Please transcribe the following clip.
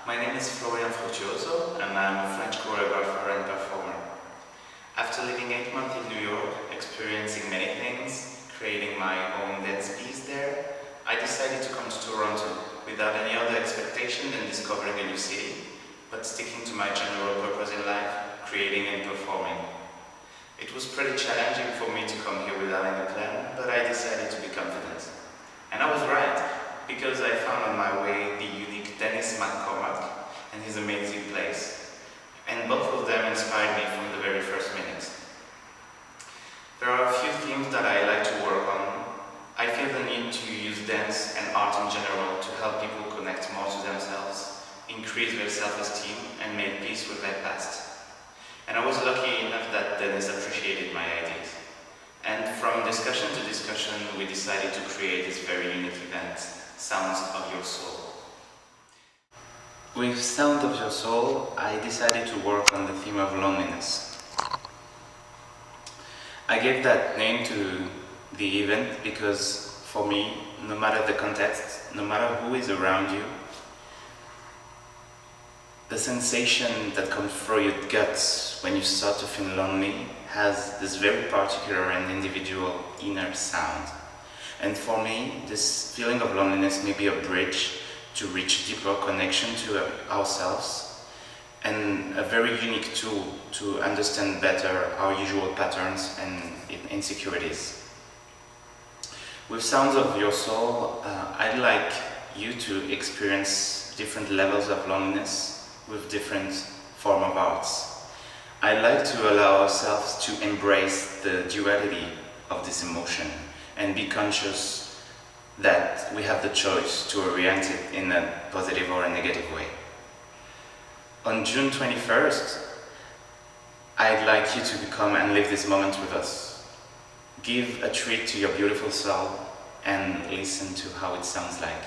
My name is Florian Fructuoso and I'm a French choreographer and performer. After living 8 months in New York, experiencing many things, creating my own dance piece there, I decided to come to Toronto without any other expectation than discovering a new city, but sticking to my general purpose in life, creating and performing. It was pretty challenging for me to come here without any plan, but I decided to be confident. And I was right, because I found on my way the unique Dennis McCormack and his amazing place. And both of them inspired me from the very first minute. There are a few themes that I like to work on. I feel the need to use dance and art in general to help people connect more to themselves, increase their self-esteem and make peace with their past. And I was lucky enough that Dennis appreciated my ideas. And from discussion to discussion, we decided to create this very unique event, Sounds of Your Soul. With Sound of Your Soul, I decided to work on the theme of loneliness. I gave that name to the event because, for me, no matter the context, no matter who is around you, the sensation that comes through your guts when you start to feel lonely has this very particular and individual inner sound. And for me, this feeling of loneliness may be a bridge to reach deeper connection to ourselves and a very unique tool to understand better our usual patterns and insecurities. With Sounds of Your Soul, I'd like you to experience different levels of loneliness with different form of arts. I'd like to allow ourselves to embrace the duality of this emotion and be conscious that we have the choice to orient it in a positive or a negative way. On June 21st, I'd like you to come and live this moment with us. Give a treat to your beautiful soul and listen to how it sounds like.